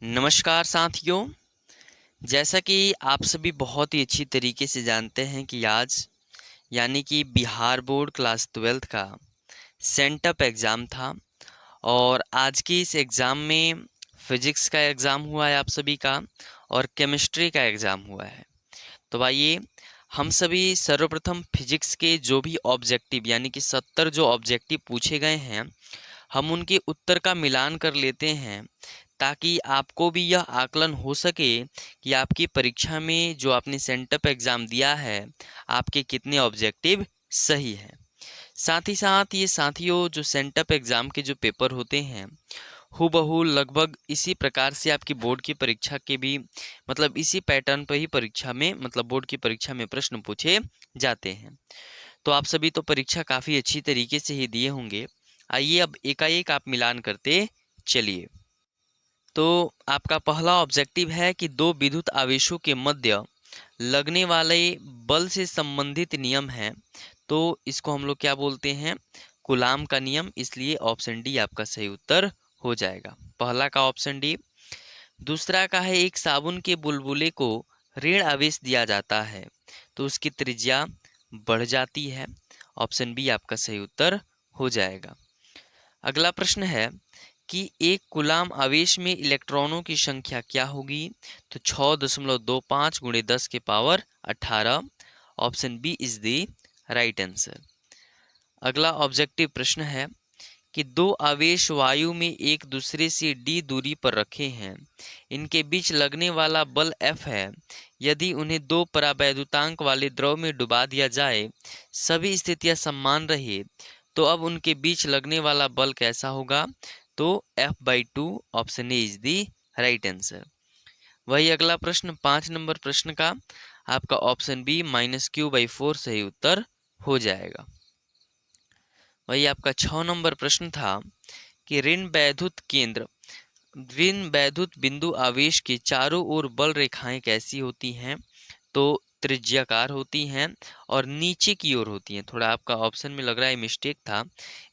नमस्कार साथियों। जैसा कि आप सभी बहुत ही अच्छी तरीके से जानते हैं कि आज यानी कि बिहार बोर्ड क्लास 12th का सेंटअप एग्ज़ाम था और आज की इस एग्ज़ाम में फिज़िक्स का एग्ज़ाम हुआ है आप सभी का और केमिस्ट्री का एग्ज़ाम हुआ है। तो आइए हम सभी सर्वप्रथम फिज़िक्स के जो भी ऑब्जेक्टिव यानी कि 70 जो ऑब्जेक्टिव पूछे गए हैं हम उनके उत्तर का मिलान कर लेते हैं ताकि आपको भी यह आकलन हो सके कि आपकी परीक्षा में जो आपने सेंटअप एग्ज़ाम दिया है आपके कितने ऑब्जेक्टिव सही हैं। साथ ही साथ ये साथियों जो सेंटअप एग्ज़ाम के जो पेपर होते हैं हूबहू लगभग इसी प्रकार से आपकी बोर्ड की परीक्षा के भी मतलब इसी पैटर्न पर ही परीक्षा में मतलब बोर्ड की परीक्षा में प्रश्न पूछे जाते हैं। तो आप सभी तो परीक्षा काफ़ी अच्छी तरीके से ही दिए होंगे। आइए अब एकाएक आप मिलान करते चलिए। तो आपका पहला ऑब्जेक्टिव है कि दो विद्युत आवेशों के मध्य लगने वाले बल से संबंधित नियम है। तो इसको हम लोग क्या बोलते हैं, कूलाम का नियम। इसलिए ऑप्शन डी आपका सही उत्तर हो जाएगा, पहला का ऑप्शन डी। दूसरा का है एक साबुन के बुलबुले को ऋण आवेश दिया जाता है तो उसकी त्रिज्या बढ़ जाती है। ऑप्शन बी आपका सही उत्तर हो जाएगा। अगला प्रश्न है कि एक कूलाम आवेश में इलेक्ट्रॉनों की संख्या क्या होगी, तो 6.25 गुणे 10 के power 18। Option B is the right answer. अगला ऑब्जेक्टिव प्रश्न है कि दो आवेश वायु में एक दूसरे से d दूरी पर रखे हैं, इनके बीच लगने वाला बल F है। यदि उन्हें दो परावैद्युतांक वाले द्रव में डुबा दिया जाए, सभी स्थितियां समान रहे, तो अब उनके बीच लगने वाला बल कैसा होगा, तो F/2। Option A is the right answer. वही अगला प्रश्न 5 नंबर प्रश्न का आपका ऑप्शन बी -q/4 सही उत्तर हो जाएगा। वही आपका 6 नंबर प्रश्न था कि ऋण वैद्युत बिंदु आवेश के चारों ओर बल रेखाएं कैसी होती हैं, तो त्रिज्याकार होती हैं और नीचे की ओर होती हैं। थोड़ा आपका ऑप्शन में लग रहा है मिस्टेक था,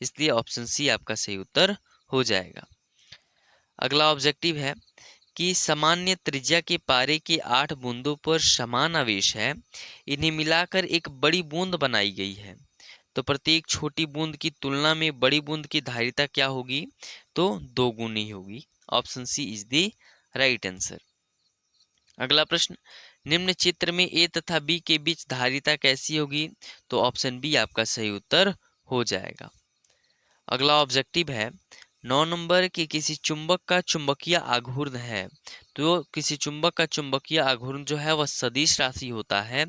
इसलिए ऑप्शन सी आपका सही उत्तर हो जाएगा। अगला ऑब्जेक्टिव है कि सामान्य त्रिज्या के पारे के 8 बूंदों पर समान आवेश है, इन्हें मिलाकर एक बड़ी बूंद बनाई गई है, तो प्रत्येक छोटी बूंद की तुलना में बड़ी बूंद की धारिता क्या होगी, तो 2 गुनी होगी। Option C is the right answer. अगला प्रश्न, निम्न चित्र में ए तथा बी के बीच धारिता कैसी होगी, तो ऑप्शन बी आपका सही उत्तर हो जाएगा। अगला ऑब्जेक्टिव है 9 नंबर कि किसी चुंबक का चुंबकीय आघूर्ण है, तो किसी चुंबक का चुंबकीय आघूर्ण जो है वह सदिश राशि होता है,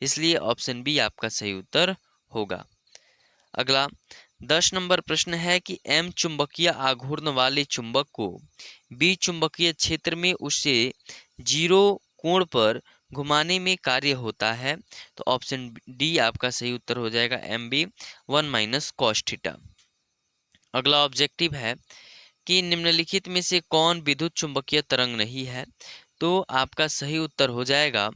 इसलिए ऑप्शन बी आपका सही उत्तर होगा। अगला 10 नंबर प्रश्न है कि एम चुंबकीय आघूर्ण वाले चुंबक को बी चुंबकीय क्षेत्र में उससे 0 कोण पर घुमाने में कार्य होता है, तो ऑप्शन डी आपका सही उत्तर हो जाएगा, एम बी 1 - cos थीटा। अगला ऑब्जेक्टिव है कि निम्नलिखित में से कौन विद्युत चुंबकीय तरंग नहीं है, तो आपका सही उत्तर हो जाएगा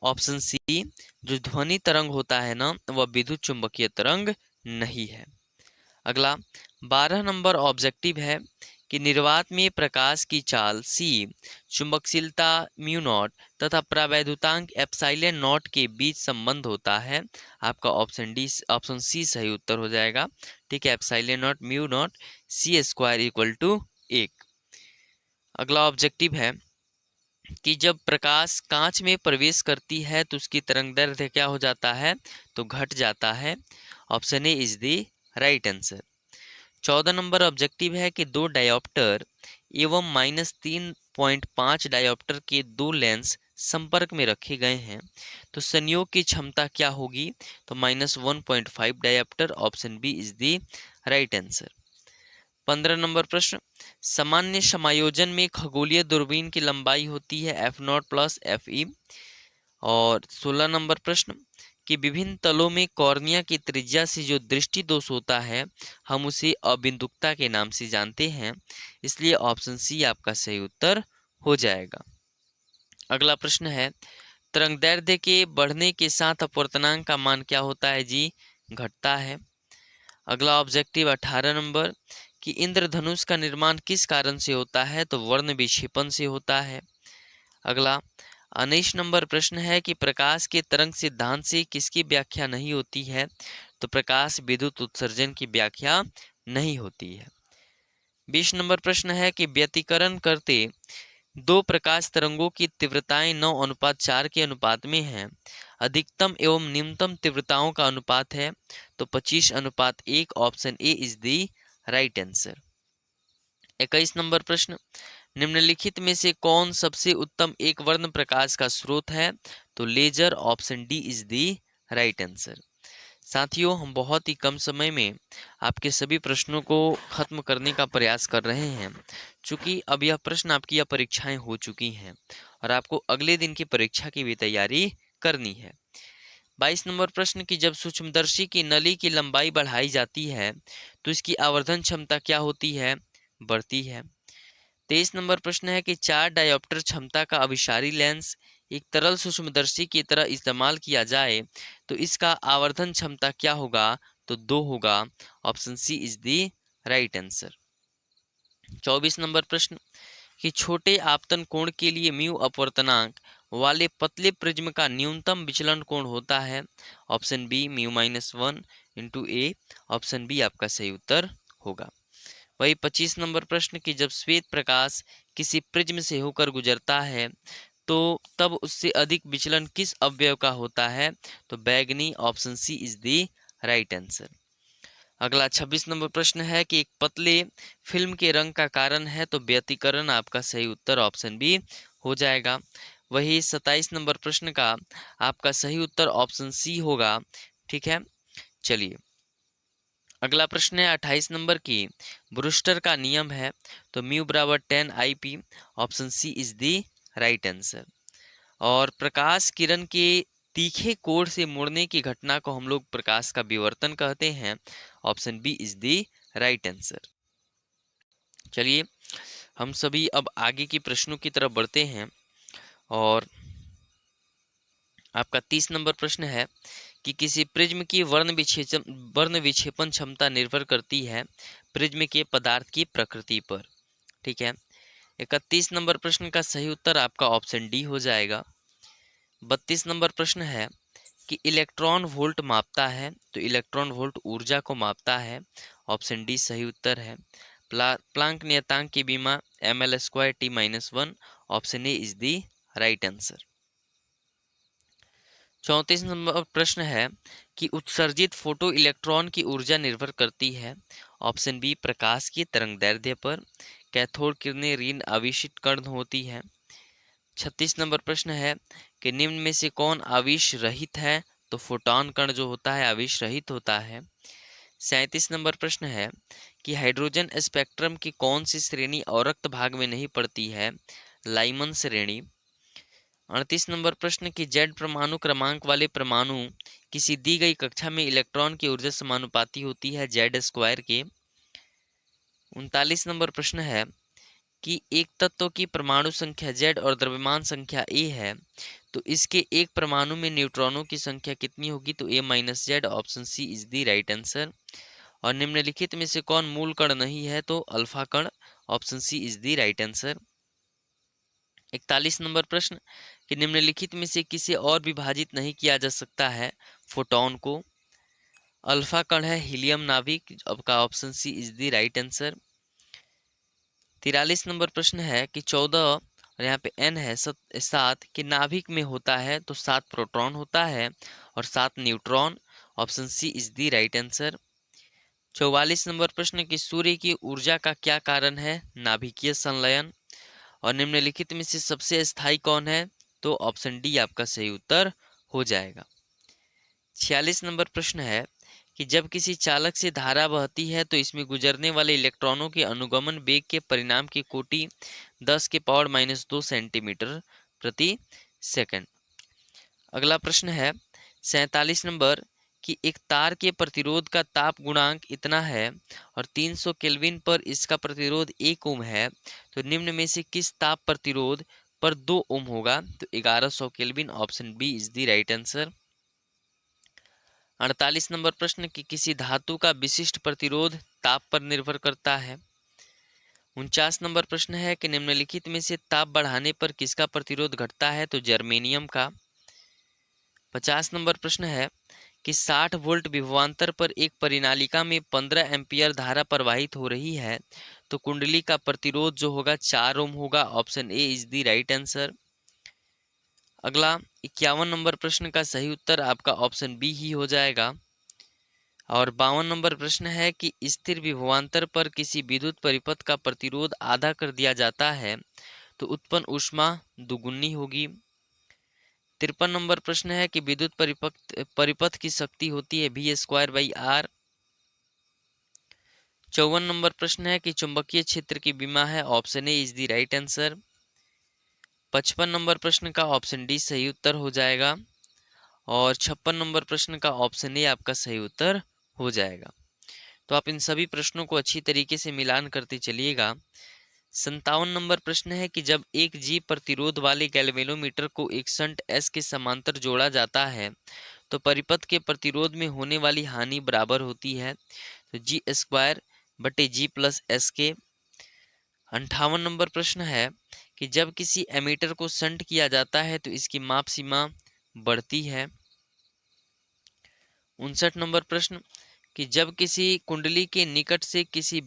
ऑप्शन सी। जो ध्वनि तरंग होता है ना वह विद्युत चुंबकीय तरंग नहीं है। अगला 12 नंबर ऑब्जेक्टिव है कि निर्वात में प्रकाश की चाल सी, चुंबकशीलता म्यू नॉट तथा प्रावैद्युतांक एप्सिलॉन नॉट के बीच संबंध होता है। आपका ऑप्शन सी सही उत्तर हो जाएगा। ठीक है, epsilon not mu naught c² = 1। अगला ऑब्जेक्टिव है कि जब प्रकाश कांच में प्रवेश करती है तो उसकी तरंगदैर्घ्य क्या हो जाता है, तो घट जाता है। Option A is the right answer. 14 number objective है कि दो डायोप्टर एवं -3.5 डायोप्टर के दो लेंस संपर्क में रखे गए हैं, तो संयोग की क्षमता क्या होगी, तो -1.5 dioptre. Option B is the right answer. 15 number प्रश्न, सामान्य समायोजन में खगोलीय दूरबीन की लंबाई होती है f0 + fe। और 16 नंबर प्रश्न कि विभिन्न तलों में कॉर्निया की त्रिज्या से जो दृष्टि दोष होता है हम उसे अबिंदुकता के नाम से जानते हैं, इसलिए ऑप्शन सी आपका सही उत्तर हो जाएगा। अगला प्रश्न है तरंगदैर्घ्य के बढ़ने के साथ अपवर्तनांक का मान क्या होता है जी, घटता है। अगला ऑब्जेक्टिव 18 नंबर कि इंद्रधनुष का निर्माण किस कारण से होता है, तो वर्ण विक्षेपण से होता है। अगला 19 नंबर प्रश्न है कि प्रकाश के तरंग सिद्धांत से किसकी व्याख्या नहीं होती है, तो प्रकाश विद्युत उत्सर्जन की व्याख्या नहीं होती है। 20 नंबर प्रश्न है कि व्यतिकरण करते दो प्रकाश तरंगों की तीव्रताएं 9:4 के अनुपात में हैं। अधिकतम एवं न्यूनतम तीव्रताओं का अनुपात है, तो 25:1। Option A is the right answer. 21 number प्रश्न, निम्नलिखित में से कौन सबसे उत्तम एक वर्ण प्रकाश का स्रोत है, तो laser. Option D is the right answer. साथियों, हम बहुत ही कम समय में आपके सभी प्रश्नों को खत्म करने का प्रयास कर रहे हैं। चूंकि अब यह प्रश्न आपकी यह परीक्षाएं हो चुकी हैं और आपको अगले दिन की परीक्षा की भी तैयारी करनी है। 22 नंबर प्रश्न की जब सूक्ष्मदर्शी की नली की लंबाई बढ़ाई जाती है तो इसकी आवर्धन क्षमता क्या होती है, बढ़ती है। 23 नंबर प्रश्न है कि 4 डायोप्टर क्षमता का अभिसारी लेंस एक तरल सूक्ष्मदर्शी की तरह इस्तेमाल किया जाए तो इसका आवर्धन क्षमता क्या होगा, तो 2 होगा। Option C is the right answer. 24 number प्रश्न कि छोटे आपतन कोण के लिए म्यू अपवर्तनांक वाले पतले प्रिज्म का न्यूनतम विचलन कोण होता है। Option B μ-1 × a। Option B आपका सही उत्तर होगा। वही 25 नंबर प्रश्न की जब श्वेत प्रकाश किसी प्रिज्म से होकर गुजरता है तो तब उससे अधिक विचलन किस अवयव का होता है, तो बैगनी। Option C is the right answer. अगला 26 नंबर प्रश्न है कि एक पतले फिल्म के रंग का कारण है, तो व्यतिकरण आपका सही उत्तर ऑप्शन बी हो जाएगा। वही 27 नंबर प्रश्न का आपका सही उत्तर ऑप्शन सी होगा। ठीक है, चलिए अगला प्रश्न है 28 नंबर की ब्रूस्टर का नियम है, तो μ = 10 IP। Option C is the right answer. और प्रकाश किरण के तीखे कोण से मुड़ने की घटना को हम लोग प्रकाश का विवर्तन कहते हैं। Option B is the right answer. चलिए हम सभी अब आगे की प्रश्नों की तरफ बढ़ते हैं और आपका 30 नंबर प्रश्न है कि किसी प्रिज्म की वर्ण विक्षेपण क्षमता निर्भर करती है प्रिज्म के पदार्थ की प्रकृति पर। ठीक है, 31 नंबर प्रश्न का सही उत्तर आपका ऑप्शन डी हो जाएगा। 32 नंबर प्रश्न है कि इलेक्ट्रॉन वोल्ट मापता है, तो इलेक्ट्रॉन वोल्ट ऊर्जा को मापता है। ऑप्शन डी सही उत्तर है। प्लांक नियतांक की बीमा ml²T-1। Option A is the right answer. 34 number प्रश्न है कि उत्सर्जित फोटो इलेक्ट्रॉन की ऊर्जा निर्भर करती है। ऑप्शन बी प्रकाश की तरंगदैर्ध्य पर। कैथोड किरणें ऋण आवेशित कण होती है। 36 नंबर प्रश्न है कि निम्न में से कौन आवेश रहित है, तो फोटॉन कण जो होता है आवेश रहित होता है। 37 नंबर प्रश्न है कि हाइड्रोजन स्पेक्ट्रम की कौन सी श्रेणी अवरक्त भाग में नहीं पड़ती है, लाइमन श्रेणी। 38 नंबर प्रश्न की जेड परमाणु क्रमांक वाले परमाणु किसी दी गई कक्षा में इलेक्ट्रॉन की ऊर्जा समानुपाती होती है Z² के। 39 नंबर प्रश्न है कि एक तत्व की परमाणु संख्या Z और द्रव्यमान संख्या A है, तो इसके एक परमाणु में न्यूट्रॉनों की संख्या कितनी होगी, तो A-Z। Option C is the right answer. और निम्नलिखित में से कौन मूल कण नहीं है, तो अल्फा कण। Option C is the right answer. 41 number प्रश्न कि निम्नलिखित में से किसे और विभाजित नहीं किया जा सकता है, फोटॉन को। अल्फा कण है हीलियम नाभिक। आपका option C is the right answer. 43 number प्रश्न है कि 14 और यहाँ पे n है 7 के नाभिक में होता है, तो 7 प्रोटॉन होता है और 7 neutron. Option C is the right answer. 44 number प्रश्न कि सूर्य की ऊर्जा का क्या कारण है, नाभिकीय संलयन। और निम्नलिखित में से सबसे स्थायी कौन है, तो ऑप्शन डी आपका सही उत्तर हो जाएगा। 46 नंबर प्रश्न है कि जब किसी चालक से धारा बहती है तो इसमें गुजरने वाले इलेक्ट्रॉनों के अनुगमन वेग के परिणाम की कोटि 10⁻² सेंटीमीटर प्रति सेकंड। अगला प्रश्न है 47 नंबर कि एक तार के प्रतिरोध का ताप गुणांक इतना है और 300 केल्विन पर इसका प्रतिरोध 1 ओम है, तो निम्न में से किस ताप प्रतिरोध पर 2 ओम होगा, तो 1100 kelvin. Option B is the right answer. 48 number प्रश्न कि किसी धातु का विशिष्ट प्रतिरोध ताप पर निर्भर करता है। 49 नंबर प्रश्न है कि निम्नलिखित में से ताप बढ़ाने पर किसका प्रतिरोध घटता है? तो जर्मेनियम का। 50 नंबर प्रश्न है कि 60 वोल्ट विभवांतर पर एक परिनालिका में 15 एम्पीयर धारा प्रवाहित हो रही है, तो कुंडली का प्रतिरोध जो होगा 4 ओम होगा। Option A is the right answer. अगला 51 नंबर प्रश्न का सही उत्तर आपका ऑप्शन बी ही हो जाएगा। और 52 नंबर प्रश्न है कि स्थिर विभवांतर पर किसी विद्युत परिपथ का प्रतिरोध आधा कर दिया जाता है, तो उत्पन्न ऊष्मा दुगुनी होगी। 53 नंबर प्रश्न है कि विद्युत परिपथ की शक्ति होती है V²/R। 54 नंबर प्रश्न है कि चुंबकीय क्षेत्र की विमा है। Option A is the right answer. 55 number प्रश्न का ऑप्शन डी सही उत्तर हो जाएगा। और 56 नंबर प्रश्न का ऑप्शन ए आपका सही उत्तर हो जाएगा। तो आप इन सभी प्रश्नों को अच्छी तरीके से मिलान करते चलिएगा। 57 नंबर प्रश्न है कि जब एक जी प्रतिरोध वाले गैल्वेनोमीटर को एक शंट एस के समांतर जोड़ा जाता है, तो परिपथ के प्रतिरोध में होने वाली हानि बराबर होती है, तो G²/G+S के। 58 नंबर प्रश्न है कि जब किसी एमीटर को शंट किया जाता है तो इसकी माप सीमा बढ़ती है। 59 नंबर प्रश्न कि जब किसी कुंडली के निकट से किसी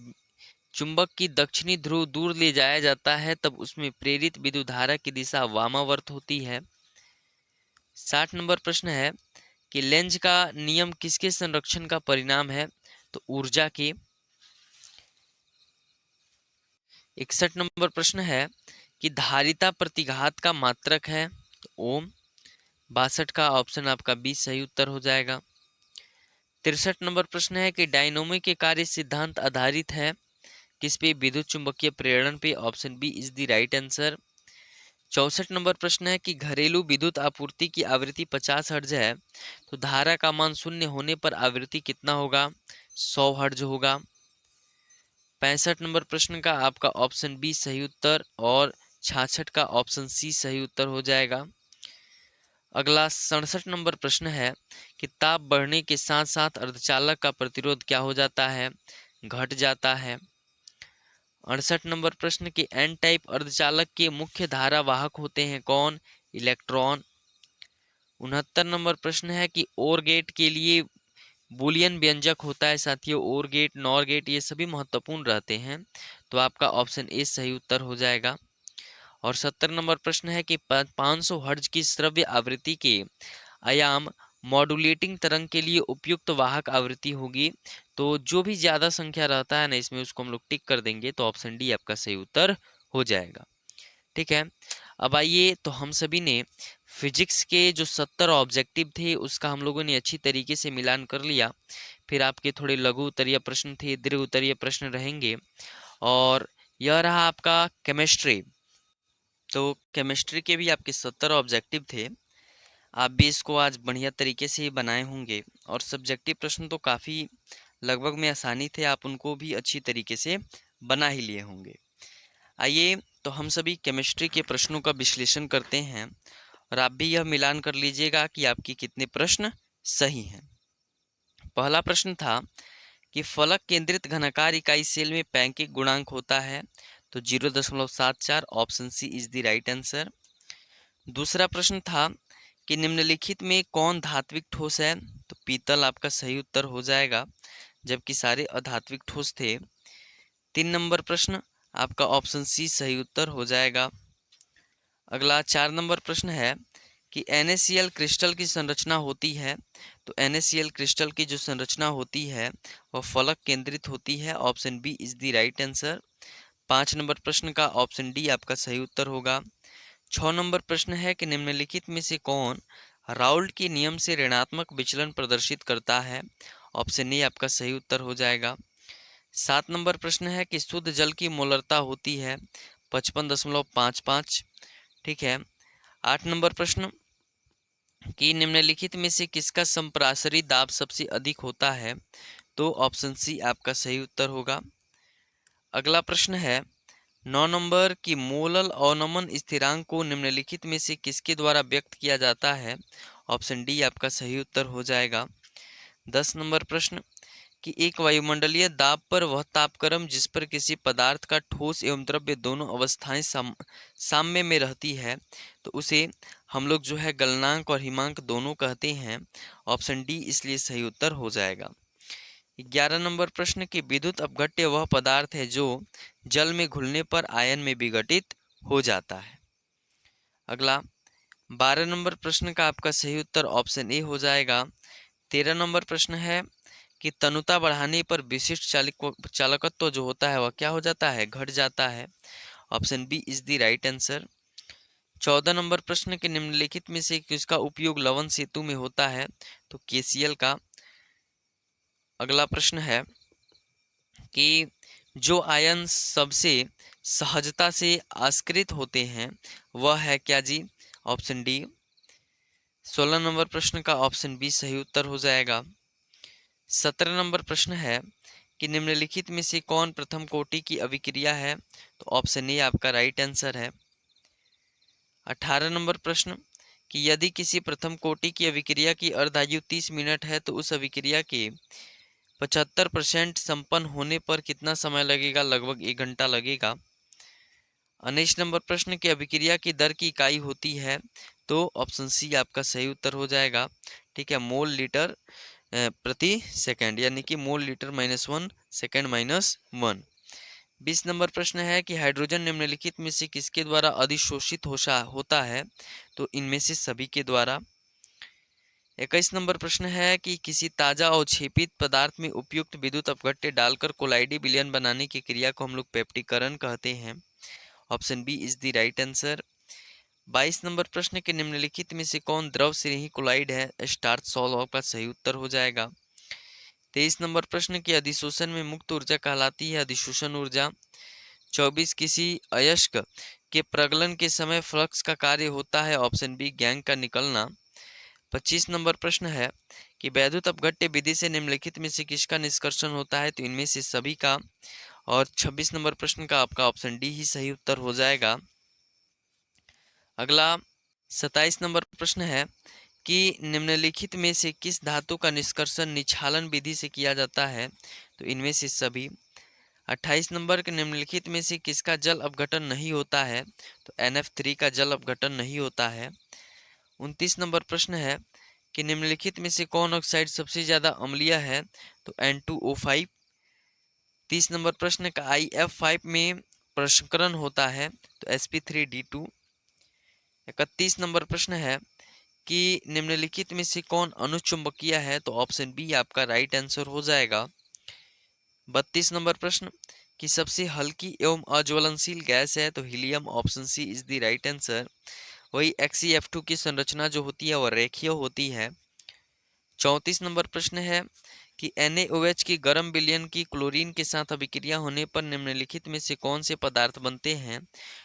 चुंबक की दक्षिणी ध्रुव दूर ले जाया जाता है, तब उसमें प्रेरित विद्युत धारा की दिशा वामावर्त होती है। 60 नंबर प्रश्न है कि लेंज का नियम किसके संरक्षण का परिणाम है? तो ऊर्जा के। 61 नंबर प्रश्न है कि धारिता प्रतिघात का मात्रक है? तो ओम। 62 का ऑप्शन आपका बी सही उत्तर हो जाएगा। 63 नंबर प्रश्न है कि डायनोमो के कार्य सिद्धांत आधारित है किस पे? विद्युत चुंबकीय प्रेरण पे। Option B is the right answer. 64 number प्रश्न है कि घरेलू विद्युत आपूर्ति की आवृत्ति 50 हर्ट्ज है, तो धारा का मान शून्य होने पर आवृत्ति कितना होगा? 100 हर्ट्ज होगा। 65 नंबर प्रश्न का आपका ऑप्शन बी सही उत्तर और 66 का ऑप्शन सी सही उत्तर हो जाएगा। अगला 67 नंबर प्रश्न है कि ताप बढ़ने के साथ साथ अर्धचालक का प्रतिरोध क्या हो जाता है? घट जाता है। 68 नंबर प्रश्न के एन टाइप अर्धचालक के मुख्य धारा वाहक होते हैं कौन? इलेक्ट्रॉन। 69 नंबर प्रश्न है कि ओर गेट के लिए बूलियन व्यंजक होता है साथियों। ओर गेट, नॉर गेट ये सभी महत्वपूर्ण रहते हैं, तो आपका ऑप्शन ए सही उत्तर हो जाएगा। और 70 नंबर प्रश्न है कि 500 हर्ट्ज की श्रव्य आवृत्ति के आयाम मॉड्यूलेटिंग तरंग के लिए उपयुक्त वाहक आवृत्ति होगी। तो जो भी ज्यादा संख्या रहता है ना इसमें, उसको हम लोग टिक कर देंगे, तो ऑप्शन डी आपका सही उत्तर हो जाएगा। ठीक है, अब आइए तो हम सभी ने फिजिक्स के जो 70 ऑब्जेक्टिव थे उसका हम लोगों ने अच्छी तरीके से मिलान कर लिया। फिर आपके थोड़े लघु उत्तरीय प्रश्न थे, दीर्घ उत्तरीय प्रश्न रहेंगे। और यह रहा आपका केमिस्ट्री। तो केमिस्ट्री के भी आपके 70 ऑब्जेक्टिव थे। आप भी इसको आज बढ़िया तरीके से बनाए होंगे। और सब्जेक्टिव प्रश्न तो काफ़ी लगभग में आसानी थे, आप उनको भी अच्छी तरीके से बना ही लिए होंगे। आइए तो हम सभी केमिस्ट्री के प्रश्नों का विश्लेषण करते हैं और आप भी यह मिलान कर लीजिएगा कि आपके कितने प्रश्न सही हैं। पहला प्रश्न था कि फलक केंद्रित घनाकार इकाई सेल में पैंकिक गुणांक होता है, तो 0.74। Option C is the right answer. दूसरा प्रश्न था कि निम्नलिखित में कौन धात्विक ठोस है? तो पीतल आपका सही उत्तर हो जाएगा, जबकि सारे अधात्विक ठोस थे। 3 नंबर प्रश्न आपका ऑप्शन सी सही उत्तर हो जाएगा। अगला 4 नंबर प्रश्न है कि NaCl क्रिस्टल की संरचना होती है, तो NaCl क्रिस्टल की जो संरचना होती है वह फलक केंद्रित होती है। Option B is the right answer. 5 number प्रश्न का ऑप्शन डी आपका सही उत्तर होगा। 6 नंबर प्रश्न है कि निम्नलिखित में से कौन राउल्ट के नियम से ऋणात्मक विचलन प्रदर्शित करता है? ऑप्शन ए आपका सही उत्तर हो जाएगा। 7 नंबर प्रश्न है कि शुद्ध जल की मोलरता होती है 55.55। ठीक है। 8 नंबर प्रश्न कि निम्नलिखित में से किसका संपरासरी दाब सबसे अधिक होता है? तो ऑप्शन सी आपका सही उत्तर होगा। अगला प्रश्न है 9 नंबर की मोलल अवनमन स्थिरांक को निम्नलिखित में से किसके द्वारा व्यक्त किया जाता है? ऑप्शन डी आपका सही उत्तर हो जाएगा। 10 नंबर प्रश्न कि एक वायुमंडलीय दाब पर वह तापक्रम जिस पर किसी पदार्थ का ठोस एवं द्रव्य दोनों अवस्थाएं साम्य में रहती है, तो उसे हम लोग जो है गलनांक और हिमांक दोनों कहते हैं। ऑप्शन डी इसलिए सही उत्तर हो जाएगा। 11 नंबर प्रश्न कि विद्युत अपघट्य वह पदार्थ है जो जल में घुलने पर आयन में विघटित हो जाता है। अगला 12 नंबर प्रश्न का आपका सही उत्तर ऑप्शन ए हो जाएगा। 13 नंबर प्रश्न है कि तनुता बढ़ाने पर विशिष्ट चालकत्व जो होता है वह क्या हो जाता है, घट जाता है। Option B is the right answer. 14 number प्रश्न के निम्नलिखित में से किसका उपयोग लवण सेतु में होता है, तो केसीएल का। अगला प्रश्न है कि जो आयन सबसे सहजता से आस्कृत होते हैं वह है क्या जी, ऑप्शन डी। 16 नंबर प्रश्न का ऑप्शन बी सही उत्तर हो जाएगा। 17 नंबर प्रश्न है कि निम्नलिखित में से कौन प्रथम कोटि की अभिक्रिया है, तो ऑप्शन ए आपका राइट आंसर है। 18 नंबर प्रश्न कि यदि किसी प्रथम कोटि की अभिक्रिया की अर्धायु 30 मिनट है तो उस अभिक्रिया के 75% संपन्न होने पर कितना समय लगेगा, लगभग 1 घंटा लगेगा। 19 नंबर प्रश्न की अभिक्रिया की दर की इकाई होती है, तो ऑप्शन सी आपका सही उत्तर हो जाएगा। ठीक है, मोल लीटर प्रति सेकंड, यानी कि मोल लीटर -1 सेकंड -1। 20 नंबर प्रश्न है कि हाइड्रोजन निम्नलिखित में से किसके द्वारा अधिशोषित होता है, तो इनमें से सभी के द्वारा। 21 नंबर प्रश्न है कि किसी ताजा और छेपित पदार्थ में उपयुक्त विद्युत अपघट्य डालकर कोलाइडी विलयन बनाने की क्रिया को हम लोग पेप्टिकरण कहते हैं। Option B is the right answer. 22 number प्रश्न के निम्नलिखित में से कौन द्रव से ही कोलाइड है, स्टार्च सॉल्व का सही उत्तर हो जाएगा। 23 नंबर प्रश्न की अधिशोषण में मुक्त ऊर्जा कहलाती है अधिशोषण ऊर्जा। 24 किसी अयस्क के प्रगलन के समय फ्लक्स का कार्य होता है, ऑप्शन बी गैंग का निकलना। 25 नंबर प्रश्न है कि वैद्युत अपघट्य विधि से निम्नलिखित में से किसका निष्कर्षण होता है, तो इनमें से सभी का। और 26 नंबर प्रश्न का आपका ऑप्शन डी ही सही उत्तर हो जाएगा। अगला 27 नंबर प्रश्न है कि निम्नलिखित में से किस धातु का निष्कर्षण निच्छालन विधि से किया जाता है, तो इनमें से सभी। 28 नंबर के निम्नलिखित में से किसका जल अपघटन नहीं होता है, तो NF3 का जल अपघटन नहीं होता है। 29 नंबर प्रश्न है कि निम्नलिखित में से कौन ऑक्साइड सबसे ज़्यादा अम्लीय है, तो N2O5। 30 नंबर प्रश्न का IF5 में प्रसंकरण होता है, तो sp3d2। 31 नंबर प्रश्न है कि निम्नलिखित में से कौन अनुचुंबकीय है, तो ऑप्शन बी आपका राइट आंसर हो जाएगा। 32 नंबर प्रश्न कि सबसे हल्की एवं अज्वलनशील गैस है, तो helium, option C is the right answer. वही XeF2 की संरचना जो होती है वह रेखीय होती है। 34 नंबर प्रश्न है कि NaOH की गर्म विलयन की क्लोरीन के साथ अभिक्रिया होने पर निम्नलिखित में से कौन से पदार्थ बनते हैं,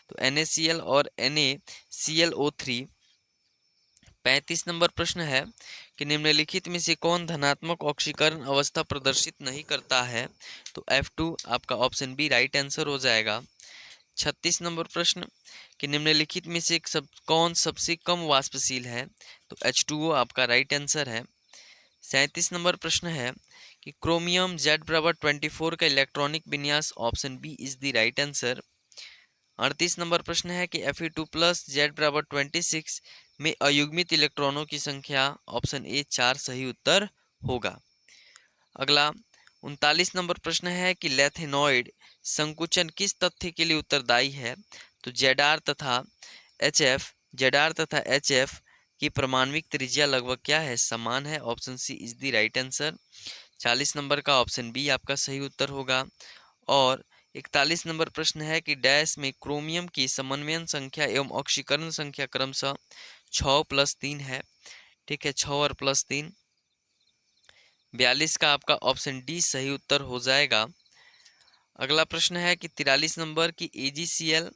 तो NaCl और NaClO3। 35 नंबर प्रश्न है कि निम्नलिखित में से कौन धनात्मक ऑक्सीकरण अवस्था प्रदर्शित नहीं करता है, तो F2 आपका ऑप्शन बी राइट आंसर हो जाएगा। 36 नंबर प्रश्न कि निम्नलिखित में से कौन सबसे कम वाष्पशील है, तो H2O आपका राइट आंसर है। 37 नंबर प्रश्न है कि क्रोमियम Z=24 का इलेक्ट्रॉनिक विन्यास, option B is the right answer. 38 number प्रश्न है कि Fe2+ Z=26 में अयुग्मित इलेक्ट्रॉनों की संख्या, ऑप्शन ए 4 सही उत्तर होगा। अगला 39 नंबर प्रश्न है कि लैथेनॉइड संकुचन किस तथ्य के लिए उत्तरदायी है, तो Zr तथा HF की परमाणविक त्रिज्या लगभग क्या है, समान है, option C is the right answer. 40 number का ऑप्शन बी आपका सही उत्तर होगा। और 41 नंबर प्रश्न है कि डैश में क्रोमियम की समन्वयन संख्या एवं ऑक्सीकरण संख्या क्रमशः 6+3 है। ठीक है, 6 और +3। 42 का आपका ऑप्शन डी सही उत्तर हो जाएगा। अगला प्रश्न है कि 43 नंबर की AgCl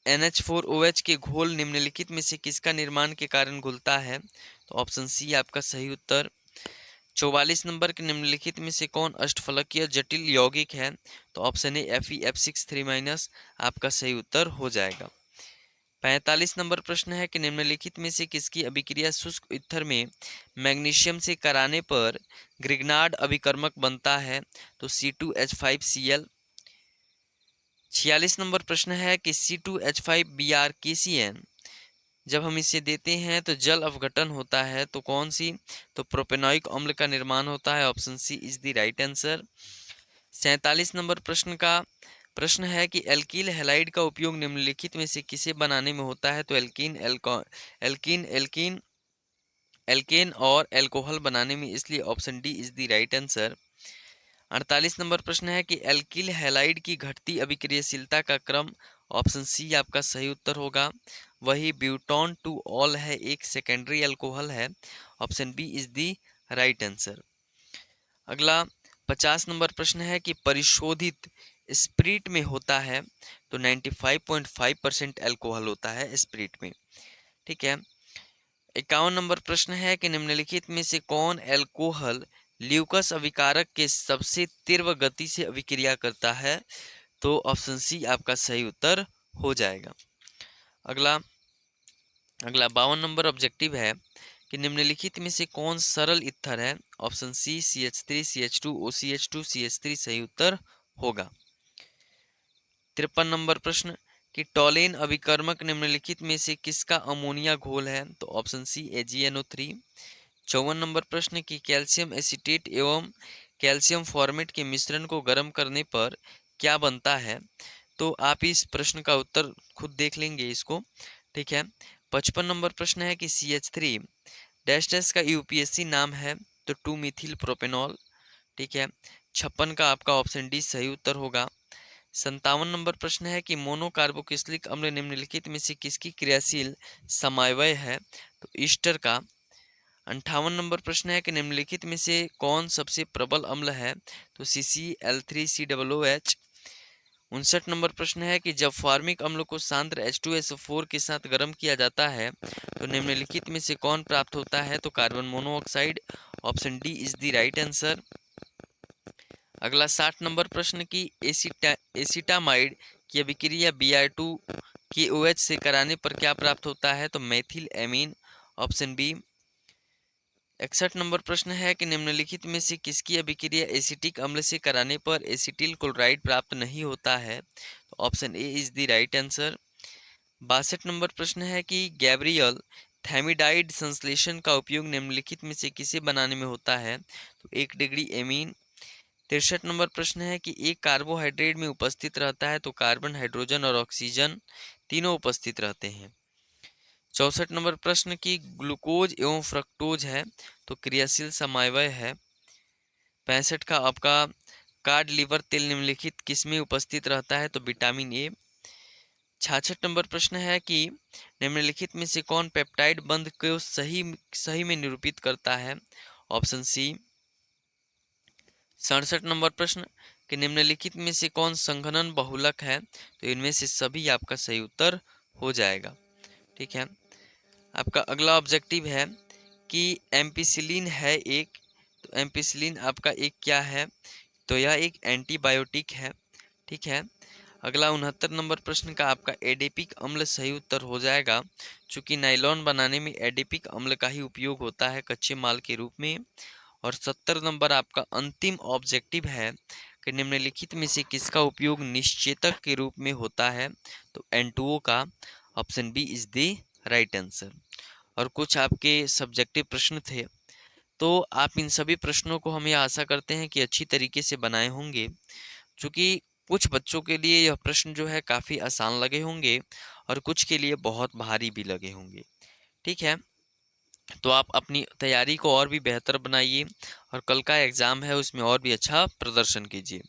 NH4OH के घोल निम्नलिखित में से किसका निर्माण के कारण घुलता है, तो ऑप्शन सी आपका सही उत्तर। 44 नंबर के निम्नलिखित में से कौन अष्टफलकीय जटिल यौगिक है, तो ऑप्शन ए FeF6 3- आपका सही उत्तर हो जाएगा। 45 नंबर प्रश्न है कि निम्नलिखित में से किसकी अभिक्रिया शुष्क ईथर में मैग्नीशियम से कराने पर ग्रिग्नार्ड अभिकर्मक बनता है? तो C2H5Cl। 46 नंबर प्रश्न है कि C2H5BrKCl जब हम इसे देते हैं तो जल अवघटन होता है, तो कौन सी? तो प्रोपेनॉइक अम्ल का निर्माण होता है। Option C is the right answer. 47 number प्रश्न है कि एल्कील हैलाइड का उपयोग निम्नलिखित में से किसे बनाने में होता है? तो एल्कीन एल्कीन एल्केन और एल्कोहल बनाने में, इसलिए option D is the right answer. 48 number प्रश्न है कि एल्किल हैलाइड की घटती अभिक्रियाशीलता का क्रम? ऑप्शन सी आपका सही उत्तर होगा। वही ब्यूटॉन टू ऑल है, एक सेकेंडरी अल्कोहल है। Option B is the right answer. अगला 50 नंबर प्रश्न है कि परिशोधित स्प्रिट में होता है, तो 95.5% अल्कोहल होता है स्प्रिट में। ठीक है। 51 नंबर प्रश्न है कि निम्नलिखित में से कौन अल्कोहल ल्यूकस अभिकारक के सबसे तीव्र गति से अभिक्रिया करता है? तो ऑप्शन सी आपका सही उत्तर हो जाएगा। अगला 52 नंबर ऑब्जेक्टिव है कि निम्नलिखित में से कौन सरल ईथर है? ऑप्शन सी CH3 CH2 OCH2 CH3 सही उत्तर होगा। 53 नंबर प्रश्न कि टॉलेन अभिकर्मक निम्नलिखित में से किसका अमोनिया घोल है? तो ऑप्शन सी AgNO3। 54 नंबर प्रश्न कि कैल्शियम एसीटेट एवं कैल्शियम फॉर्मेट के मिश्रण को गर्म करने पर क्या बनता है? तो आप इस प्रश्न का उत्तर खुद देख लेंगे इसको। ठीक है। 55 नंबर प्रश्न है कि CH3 डैश डैश का UPSC नाम है, तो 2 मिथिल प्रोपेनॉल। ठीक है। 56 का आपका ऑप्शन डी सही उत्तर होगा। 57 नंबर प्रश्न है कि मोनोकार्बोक्सिलिक अम्ल निम्नलिखित में से किसकी क्रियाशील समावयव है? तो ईस्टर का। 58 नंबर प्रश्न है कि निम्नलिखित में से कौन सबसे प्रबल अम्ल है? तो CCl3COOH। 59 नंबर प्रश्न है कि जब फॉर्मिक अम्ल को सांद्र H2SO4 के साथ गर्म किया जाता है तो निम्नलिखित में से कौन प्राप्त होता है? तो carbon monoxide. Option D is the right answer. अगला 60 नंबर प्रश्न की एसिटामाइड की अभिक्रिया Br2KOH से कराने पर क्या प्राप्त होता है? तो methyl amine. Option B. 61 number प्रश्न है कि निम्नलिखित में से किसकी अभिक्रिया एसिटिक अम्ल से कराने पर एसिटिल क्लोराइड प्राप्त नहीं होता है? तो option A is the right answer. 62 number प्रश्न है कि गैब्रियल थैमिडाइड संश्लेषण का उपयोग निम्नलिखित में से किसे बनाने में होता है? तो 1 डिग्री एमीन। 63 नंबर प्रश्न है कि एक कार्बोहाइड्रेट में उपस्थित रहता है तो कार्बन, हाइड्रोजन और ऑक्सीजन तीनों उपस्थित रहते हैं। 64 नंबर प्रश्न की ग्लूकोज एवं फ्रक्टोज है तो क्रियाशील समावयव है। 65 का आपका कार्ड लीवर तेल निम्नलिखित किसमें उपस्थित रहता है? तो विटामिन ए। 66 नंबर प्रश्न है कि निम्नलिखित में से कौन पेप्टाइड बंध को सही में निरूपित करता है? ऑप्शन सी। 67 नंबर प्रश्न कि निम्नलिखित में से कौन संघनन बहुलक है? तो इनमें से सभी आपका सही उत्तर हो जाएगा। ठीक है। आपका अगला ऑब्जेक्टिव है कि एम्पिसिलिन है एक, तो एम्पिसिलिन आपका एक क्या है? तो यह एक एंटीबायोटिक है। ठीक है। अगला 69 नंबर प्रश्न का आपका एडेपिक अम्ल सही उत्तर हो जाएगा, चूंकि नाइलॉन बनाने में एडेपिक अम्ल का ही उपयोग होता है कच्चे माल के रूप में। और 70 नंबर आपका अंतिम ऑब्जेक्टिव है कि निम्नलिखित में से किसका उपयोग निश्चेतक के रूप में होता है? तो N2O का। Option B is the right answer. और कुछ आपके सब्जेक्टिव प्रश्न थे, तो आप इन सभी प्रश्नों को हम यह आशा करते हैं कि अच्छी तरीके से बनाए होंगे, क्योंकि कुछ बच्चों के लिए यह प्रश्न जो है काफ़ी आसान लगे होंगे और कुछ के लिए बहुत भारी भी लगे होंगे। ठीक है। तो आप अपनी तैयारी को और भी बेहतर बनाइए और कल का एग्ज़ाम है उसमें और भी अच्छा प्रदर्शन कीजिए।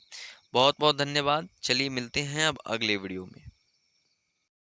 बहुत बहुत धन्यवाद। चलिए मिलते हैं अब अगले वीडियो में।